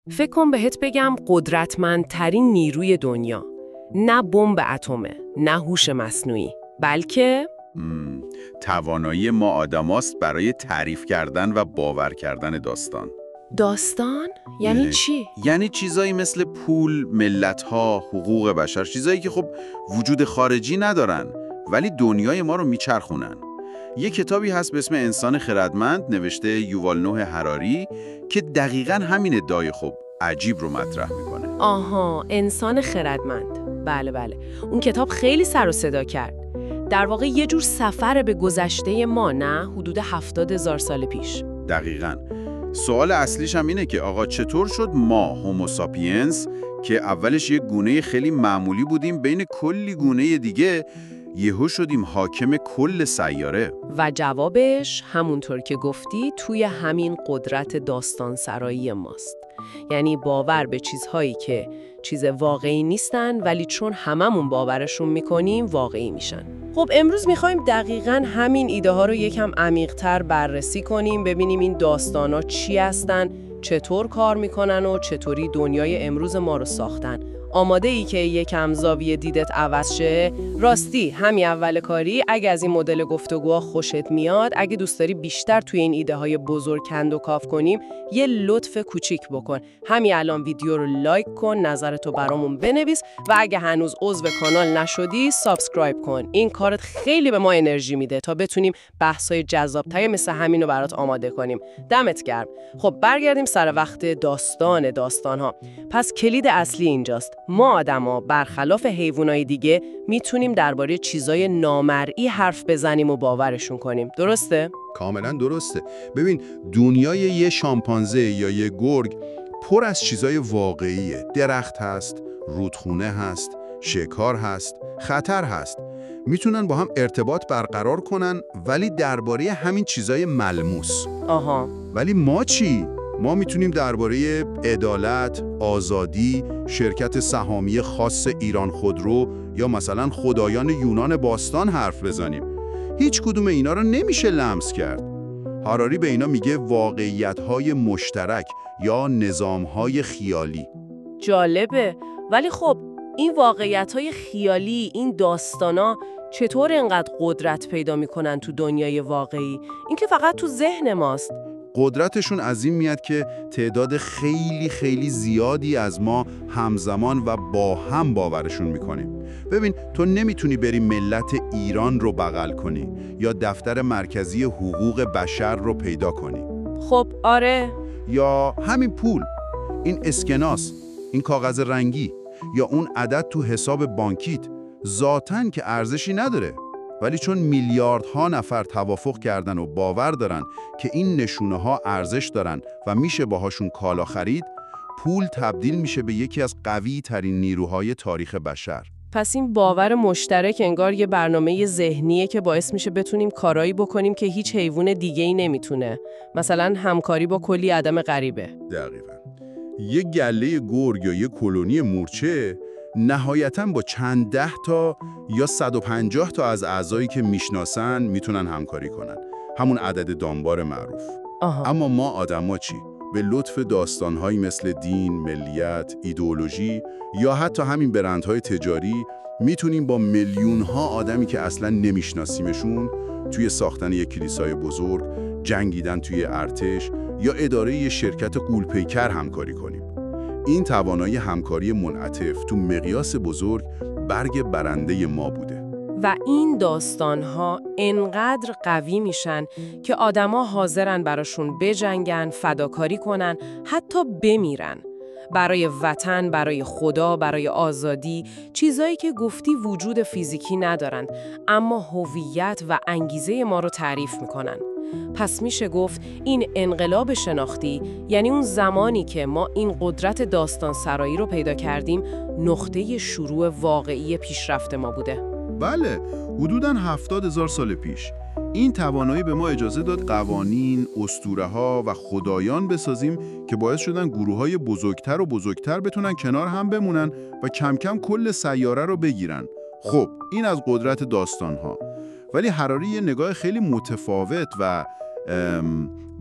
فکر کن بهت بگم قدرتمندترین نیروی دنیا نه بمب اتمه، نه هوش مصنوعی، بلکه توانایی ما آدماست برای تعریف کردن و باور کردن داستان. داستان؟ یعنی چی؟ یعنی چیزایی مثل پول، ملت‌ها، حقوق بشر، چیزایی که خب وجود خارجی ندارن ولی دنیای ما رو میچرخونن. یه کتابی هست به اسم انسان خردمند نوشته یووال نوح هراری که دقیقاً همین ادعای خب عجیب رو مطرح میکنه. آها، انسان خردمند. بله. اون کتاب خیلی سر و صدا کرد. در واقع یه جور سفر به گذشته ما، نه؟ حدود 70,000 سال پیش. دقیقاً. سوال اصلیش هم اینه که آقا چطور شد ما هوموساپینس که اولش یه گونه خیلی معمولی بودیم بین کلی گونه دیگه یهو شدیم حاکم کل سیاره؟ و جوابش همونطور که گفتی توی همین قدرت داستان سرایی ماست. یعنی باور به چیزهایی که چیز واقعی نیستن ولی چون هممون باورشون میکنیم واقعی میشن. خب امروز میخوایم دقیقاً همین ایده ها رو یکم عمیق‌تر بررسی کنیم، ببینیم این داستانا چی هستن، چطور کار میکنن و چطوری دنیای امروز ما رو ساختن. آماده ای که یکم زاویه دیدت عوض شه؟ راستی همین اول کاری اگه از این مدل گفتگوها خوشت میاد، اگه دوست داری بیشتر توی این ایده های بزرگ کند و کاف کنیم، یه لطف کوچیک بکن. همین الان ویدیو رو لایک کن، نظرتو برامون بنویس و اگه هنوز عضو کانال نشدی سابسکرایب کن. این کارت خیلی به ما انرژی میده تا بتونیم بحث‌های جذاب‌تری مثل همین رو برات آماده کنیم. دمت گرم. خب برگردیم سر وقت داستان‌ها. پس کلید اصلی اینجاست. ما آدما برخلاف حیوانای دیگه میتونیم درباره چیزای نامرئی حرف بزنیم و باورشون کنیم. درسته؟ کاملا درسته. ببین دنیای یه شامپانزه یا یه گرگ پر از چیزای واقعیه. درخت هست، رودخونه هست، شکار هست، خطر هست. میتونن با هم ارتباط برقرار کنن ولی درباره همین چیزای ملموس. آها. ولی ما چی؟ ما میتونیم درباره عدالت، آزادی، شرکت سهامی خاص ایران خودرو یا مثلا خدایان یونان باستان حرف بزنیم. هیچ کدوم اینا رو نمیشه لمس کرد. هراری به اینا میگه واقعیت‌های مشترک یا نظام‌های خیالی. جالبه. ولی خب این واقعیت‌های خیالی، این داستانا چطور اینقدر قدرت پیدا میکنن تو دنیای واقعی؟ این که فقط تو ذهن ماست. قدرتشون از این میاد که تعداد خیلی خیلی زیادی از ما همزمان و با هم باورشون میکنیم. ببین تو نمیتونی بری ملت ایران رو بغل کنی یا دفتر مرکزی حقوق بشر رو پیدا کنی. خب آره. یا همین پول، این اسکناس، این کاغذ رنگی یا اون عدد تو حساب بانکیت ذاتاً که ارزشی نداره. ولی چون میلیاردها نفر توافق کردن و باور دارن که این نشونه ها ارزش دارن و میشه باهاشون کالا خرید، پول تبدیل میشه به یکی از قوی ترین نیروهای تاریخ بشر. پس این باور مشترک انگار یه برنامه ذهنیه که باعث میشه بتونیم کارایی بکنیم که هیچ حیوان دیگه‌ای نمیتونه. مثلا همکاری با کلی آدم غریبه. دقیقاً. یه گله گرگ یا یه کلونی مورچه نهایتاً با چند ده تا یا 150 تا از اعضایی که میشناسن میتونن همکاری کنن. همون عدد دانبار معروف. اما ما آدما چی؟ به لطف داستانهایی مثل دین، ملیت، ایدئولوژی یا حتی همین برندهای تجاری میتونیم با میلیون‌ها آدمی که اصلاً نمیشناسیمشون توی ساختن یک کلیسای بزرگ، جنگیدن توی ارتش یا اداره یک شرکت غول‌پیکر همکاری کنیم. این توانایی همکاری منعطف تو مقیاس بزرگ برگ برنده ما بوده. و این داستان‌ها انقدر قوی میشن که آدما حاضرن براشون بجنگن، فداکاری کنن، حتی بمیرن. برای وطن، برای خدا، برای آزادی، چیزایی که گفتی وجود فیزیکی ندارن، اما هویت و انگیزه ما رو تعریف میکنن. پس میشه گفت این انقلاب شناختی، یعنی اون زمانی که ما این قدرت داستان سرایی رو پیدا کردیم، نقطه شروع واقعی پیشرفت ما بوده. بله، حدوداً 70,000 سال پیش. این توانایی به ما اجازه داد قوانین، اسطوره‌ها و خدایان بسازیم که باعث شدن گروه‌های بزرگتر و بزرگتر بتونن کنار هم بمونن و کم کم کل سیاره رو بگیرن. خب، این از قدرت داستان‌ها. ولی هراری یه نگاه خیلی متفاوت و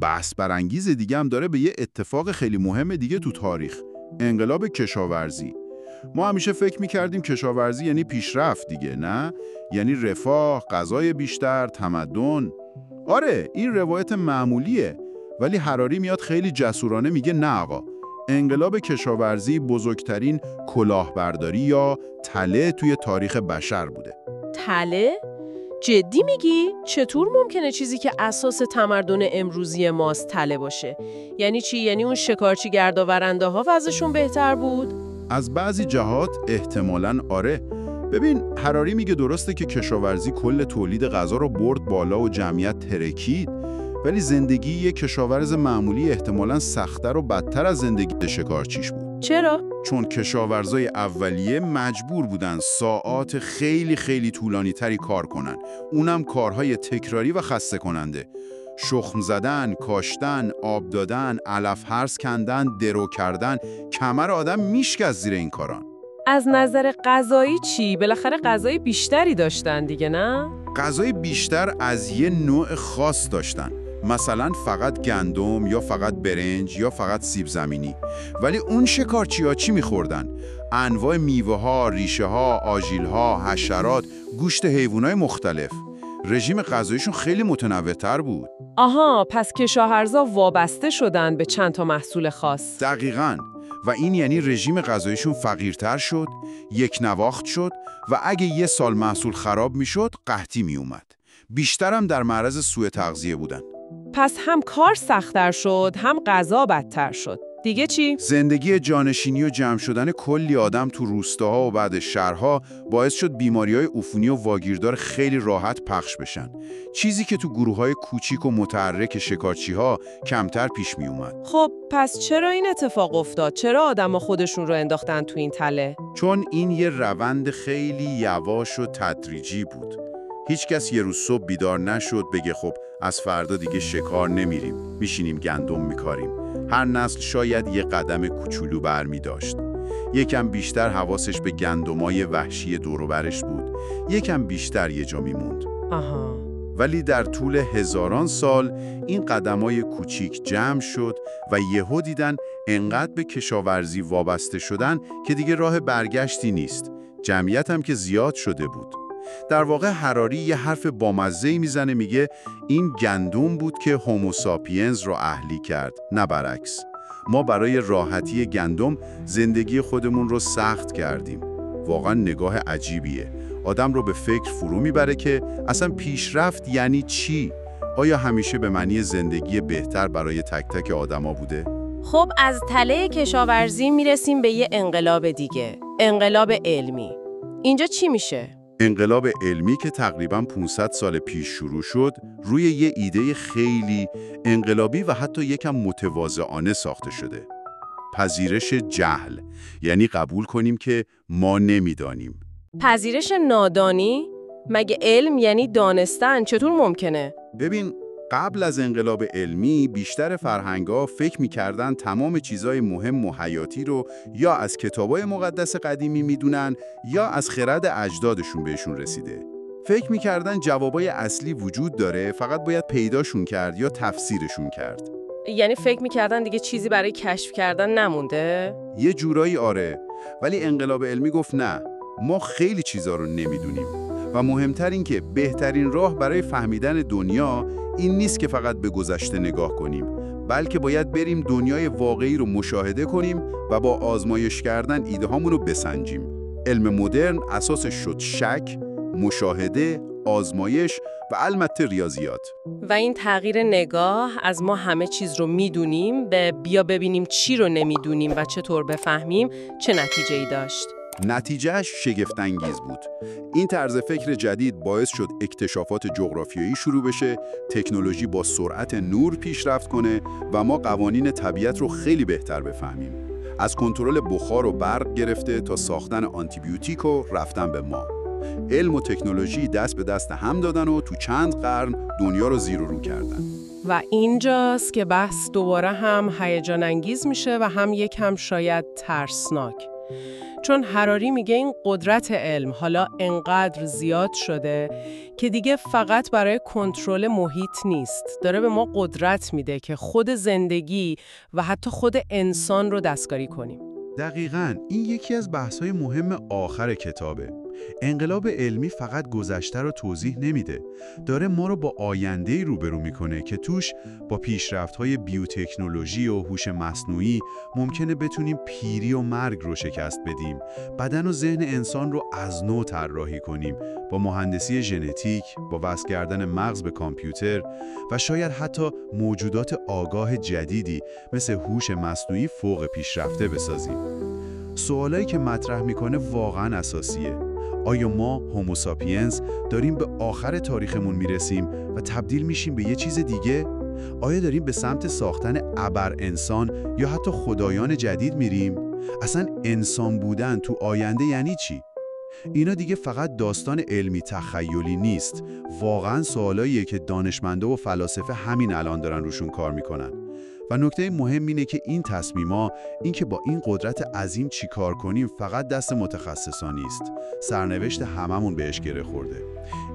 بحث برانگیز دیگه هم داره به یه اتفاق خیلی مهم دیگه تو تاریخ، انقلاب کشاورزی. ما همیشه فکر می‌کردیم کشاورزی یعنی پیشرفت دیگه، نه؟ یعنی رفاه، غذای بیشتر، تمدن. آره، این روایت معمولیه، ولی حراری میاد خیلی جسورانه میگه نه آقا. انقلاب کشاورزی بزرگترین کلاهبرداری یا تله توی تاریخ بشر بوده. تله؟ جدی میگی؟ چطور ممکنه چیزی که اساس تمدن امروزی ماست تله باشه؟ یعنی چی؟ یعنی اون شکارچی گردآورنده ها وضعشون بهتر بود؟ از بعضی جهات احتمالاً آره. ببین، حراری میگه درسته که کشاورزی کل تولید غذا رو برد بالا و جمعیت ترکید، ولی زندگی یک کشاورز معمولی احتمالاً سخت‌تر و بدتر از زندگی شکارچیش بود. چرا؟ چون کشاورزای اولیه مجبور بودن ساعات خیلی خیلی طولانی تری کار کنن. اونم کارهای تکراری و خسته کننده. شخم زدن، کاشتن، آب دادن، علف هرز کندن، درو کردن، کمر آدم میشکست زیر این کاران. از نظر غذایی چی؟ بالاخره غذای بیشتری داشتن دیگه، نه؟ غذای بیشتر از یه نوع خاص داشتن. مثلا فقط گندم یا فقط برنج یا فقط سیب زمینی. ولی اون شکارچی‌ها چی می‌خوردن؟ انواع میوه‌ها، ریشه‌ها، آژیل‌ها، حشرات، گوشت حیوانات مختلف. رژیم غذاییشون خیلی متنوع‌تر بود. آها، پس کشاورزا وابسته شدن به چند تا محصول خاص. دقیقاً. و این یعنی رژیم غذاییشون فقیرتر شد، یک نواخت شد و اگه یه سال محصول خراب میشد، قحطی می اومد. بیشتر هم در معرض سوء تغذیه بودن. پس هم کار سخت‌تر شد، هم غذا بدتر شد. دیگه چی؟ زندگی جانشینی و جمع شدن کلی آدم تو روستاها و بعد شهرها باعث شد بیماری‌های عفونی و واگیردار خیلی راحت پخش بشن. چیزی که تو گروه‌های کوچیک و متحرک شکارچی‌ها کمتر پیش می اومد. خب پس چرا این اتفاق افتاد؟ چرا آدم‌ها خودشون رو انداختن تو این تله؟ چون این یه روند خیلی یواش و تدریجی بود. هیچ کس یه روز صبح بیدار نشد بگه خب از فردا دیگه شکار نمیریم، میشینیم گندم میکاریم. هر نسل شاید یه قدم کوچولو برمی داشت. یکم بیشتر حواسش به گندمای وحشی دور و برش بود، یکم بیشتر یه جا میموند. آها. ولی در طول هزاران سال این قدمای کوچیک جمع شد و یهو دیدن انقدر به کشاورزی وابسته شدن که دیگه راه برگشتی نیست. جمعیت هم که زیاد شده بود. در واقع حراری یه حرف بامزه‌ای میزنه، میگه این گندم بود که هوموساپینز رو اهلی کرد، نه برعکس. ما برای راحتی گندم زندگی خودمون رو سخت کردیم. واقعا نگاه عجیبیه. آدم رو به فکر فرو میبره که اصلا پیشرفت یعنی چی؟ آیا همیشه به معنی زندگی بهتر برای تک تک آدما بوده؟ خب از تله کشاورزی میرسیم به یه انقلاب دیگه، انقلاب علمی. اینجا چی میشه؟ انقلاب علمی که تقریباً 500 سال پیش شروع شد، روی یه ایده خیلی انقلابی و حتی یکم متواضعانه ساخته شده. پذیرش جهل، یعنی قبول کنیم که ما نمیدانیم. پذیرش نادانی؟ مگه علم یعنی دانستن؟ چطور ممکنه؟ ببین، قبل از انقلاب علمی بیشتر فرهنگ‌ها فکر می‌کردن تمام چیزای مهم و حیاتی رو یا از کتابای مقدس قدیمی می‌دونن یا از خرد اجدادشون بهشون رسیده. فکر می‌کردن جوابای اصلی وجود داره، فقط باید پیداشون کرد یا تفسیرشون کرد. یعنی فکر می‌کردن دیگه چیزی برای کشف کردن نمونده؟ یه جورایی آره، ولی انقلاب علمی گفت نه، ما خیلی چیزا رو نمی‌دونیم و مهمتر این که بهترین راه برای فهمیدن دنیا این نیست که فقط به گذشته نگاه کنیم، بلکه باید بریم دنیای واقعی رو مشاهده کنیم و با آزمایش کردن ایده‌هامون رو بسنجیم. علم مدرن اساسش شد شک، مشاهده، آزمایش و البته ریاضیات. و این تغییر نگاه از ما همه چیز رو میدونیم به بیا ببینیم چی رو نمیدونیم و چطور بفهمیم چه نتیجه‌ای داشت. نتیجهش شگفت‌انگیز بود. این طرز فکر جدید باعث شد اکتشافات جغرافیایی شروع بشه، تکنولوژی با سرعت نور پیشرفت کنه و ما قوانین طبیعت رو خیلی بهتر بفهمیم. از کنترل بخار و برق گرفته تا ساختن آنتیبیوتیک و رفتن به ماه. علم و تکنولوژی دست به دست هم دادن و تو چند قرن دنیا رو زیر و رو کردن. و اینجاست که بحث دوباره هم هیجان انگیز میشه و هم یکم شاید ترسناک. چون هراری میگه این قدرت علم حالا انقدر زیاد شده که دیگه فقط برای کنترل محیط نیست. داره به ما قدرت میده که خود زندگی و حتی خود انسان رو دستکاری کنیم. دقیقاً این یکی از بحث‌های مهم آخر کتابه. انقلاب علمی فقط گذشته رو توضیح نمیده. داره ما رو با آینده‌ای روبرو میکنه که توش با پیشرفت‌های بیوتکنولوژی و هوش مصنوعی ممکنه بتونیم پیری و مرگ رو شکست بدیم. بدن و ذهن انسان رو از نو طراحی کنیم با مهندسی ژنتیک، با وصل کردن مغز به کامپیوتر و شاید حتی موجودات آگاه جدیدی مثل هوش مصنوعی فوق پیشرفته بسازیم. سوالایی که مطرح میکنه واقعاً اساسیه. آیا ما هوموساپینز داریم به آخر تاریخمون میرسیم و تبدیل میشیم به یه چیز دیگه؟ آیا داریم به سمت ساختن ابر انسان یا حتی خدایان جدید میریم؟ اصلا انسان بودن تو آینده یعنی چی؟ اینا دیگه فقط داستان علمی تخیلی نیست. واقعا سوالاییه که دانشمندا و فلاسفه همین الان دارن روشون کار میکنن. و نکته مهم اینه که این تصمیما، این که با این قدرت عظیم چی کار کنیم فقط دست متخصصا نیست. سرنوشت هممون بهش گره خورده.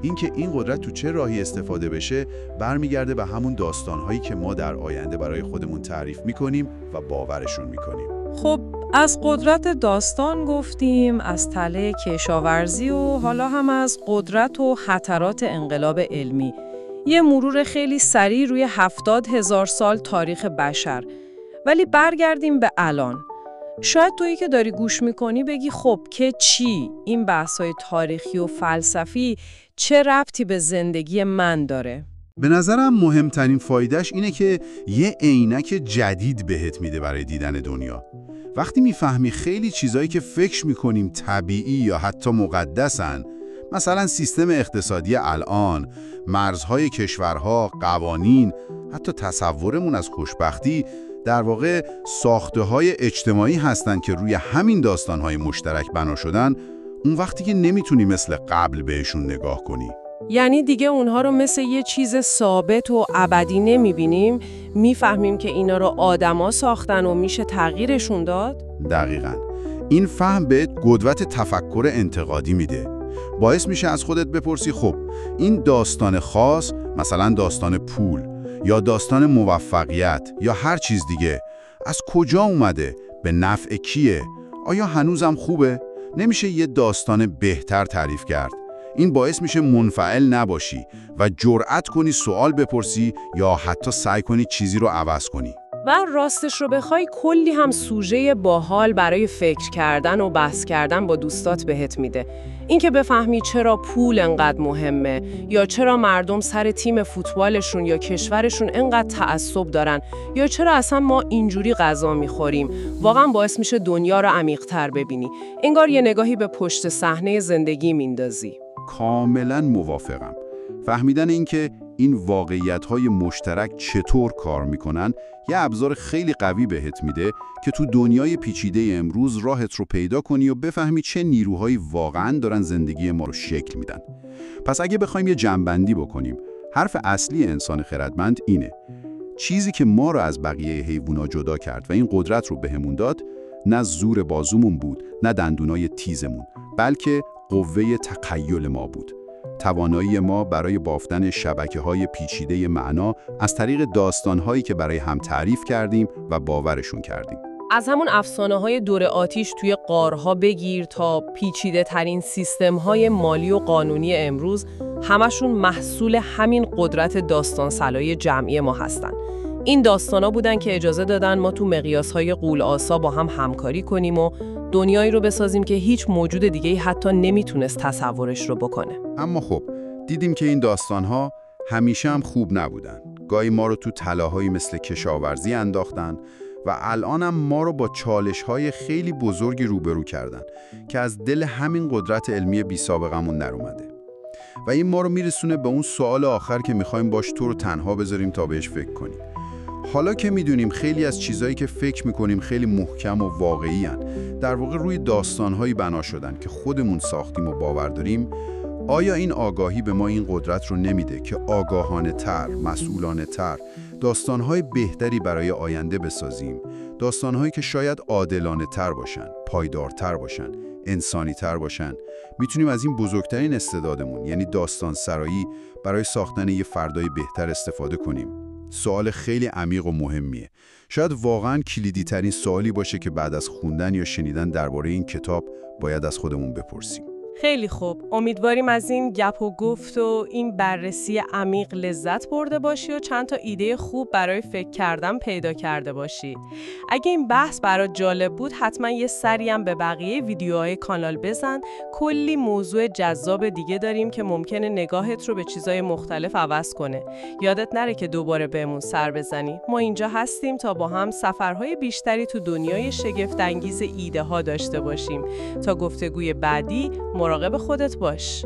این که این قدرت تو چه راهی استفاده بشه برمیگرده به همون داستانهایی که ما در آینده برای خودمون تعریف میکنیم و باورشون میکنیم. خب از قدرت داستان گفتیم، از تله کشاورزی و حالا هم از قدرت و خطرات انقلاب علمی. یه مرور خیلی سریع روی 70,000 سال تاریخ بشر. ولی برگردیم به الان. شاید تویی که داری گوش میکنی بگی خب که چی؟ این بحث‌های تاریخی و فلسفی چه ربطی به زندگی من داره؟ به نظرم مهمترین فایدهش اینه که یه عینک جدید بهت میده برای دیدن دنیا. وقتی میفهمی خیلی چیزایی که فکر میکنیم طبیعی یا حتی مقدسن، مثلا سیستم اقتصادی الان، مرزهای کشورها، قوانین، حتی تصورمون از خوشبختی، در واقع ساخته‌های اجتماعی هستن که روی همین داستان‌های مشترک بنا شدن، اون وقتی که نمیتونی مثل قبل بهشون نگاه کنی. یعنی دیگه اونها رو مثل یه چیز ثابت و ابدی نمیبینیم، میفهمیم که اینا رو آدما ساختن و میشه تغییرشون داد؟ دقیقاً. این فهم بهت قدرت تفکر انتقادی میده. باعث میشه از خودت بپرسی خب این داستان خاص، مثلا داستان پول یا داستان موفقیت یا هر چیز دیگه، از کجا اومده؟ به نفع کیه؟ آیا هنوزم خوبه؟ نمیشه یه داستان بهتر تعریف کرد؟ این باعث میشه منفعل نباشی و جرأت کنی سوال بپرسی یا حتی سعی کنی چیزی رو عوض کنی. و راستش رو بخوای کلی هم سوژه باحال برای فکر کردن و بحث کردن با دوستات بهت میده. اینکه بفهمی چرا پول انقدر مهمه یا چرا مردم سر تیم فوتبالشون یا کشورشون انقدر تعصب دارن یا چرا اصلا ما اینجوری غذا میخوریم، واقعا باعث میشه دنیا رو عمیق‌تر ببینی. انگار یه نگاهی به پشت صحنه زندگی میندازی. کاملا موافقم. فهمیدن اینکه این واقعیت‌های مشترک چطور کار میکنن یه ابزار خیلی قوی بهت میده که تو دنیای پیچیده امروز راحت رو پیدا کنی و بفهمی چه نیروهایی واقعاً دارن زندگی ما رو شکل میدن. پس اگه بخوایم یه جمع‌بندی بکنیم، حرف اصلی انسان خردمند اینه: چیزی که ما رو از بقیه حیوونا جدا کرد و این قدرت رو بهمون داد، نه زور بازومون بود، نه دندونای تیزمون، بلکه قوه تخیل ما بود. توانایی ما برای بافتن شبکه‌های پیچیده معنا از طریق داستان‌هایی که برای هم تعریف کردیم و باورشون کردیم. از همون افسانه‌های دور آتیش توی غارها بگیر تا پیچیده ترین سیستم‌های مالی و قانونی امروز، همشون محصول همین قدرت داستان‌سرایی جمعی ما هستن. این داستانا بودن که اجازه دادن ما تو مقیاس‌های غول‌آسا با هم همکاری کنیم و دنیایی رو بسازیم که هیچ موجود دیگه‌ای حتی نمیتونست تصورش رو بکنه. اما خب دیدیم که این داستان‌ها همیشه هم خوب نبودن. گاهی ما رو تو تلاهایی مثل کشاورزی انداختن و الانم ما رو با چالش‌های خیلی بزرگی روبرو کردن که از دل همین قدرت علمی بی‌سابقمون در اومده. و این ما رو میرسونه به اون سوال آخر که می‌خوایم باش تو رو تنها بذاریم تا بهش فکر کنیم. حالا که میدونیم خیلی از چیزایی که فکر میکنیم خیلی محکم و واقعی هن، در واقع روی داستانهایی بنا شدن که خودمون ساختیم و باور داریم، آیا این آگاهی به ما این قدرت رو نمیده که آگاهانه تر، مسئولانه تر، داستانهای بهتری برای آینده بسازیم داستان‌هایی که شاید عادلانه‌تر باشن، پایدارتر باشن، انسانی‌تر باشن. میتونیم از این بزرگترین استعدادمون، یعنی داستان سرایی، برای ساختن یه فردای بهتر استفاده کنیم. سوال خیلی عمیق و مهمیه. شاید واقعاً کلیدی‌ترین سوالی باشه که بعد از خوندن یا شنیدن درباره این کتاب باید از خودمون بپرسیم. خیلی خوب. امیدواریم از این گپ و گفت و این بررسی عمیق لذت برده باشی و چند تا ایده خوب برای فکر کردن پیدا کرده باشی. اگه این بحث برات جالب بود حتما یه سری هم به بقیه ویدیوهای کانال بزن. کلی موضوع جذاب دیگه داریم که ممکنه نگاهت رو به چیزای مختلف عوض کنه. یادت نره که دوباره بهمون سر بزنی. ما اینجا هستیم تا با هم سفرهای بیشتری تو دنیای شگفت‌انگیز ایده ها داشته باشیم. تا گفتگوی بعدی مراقب خودت باش.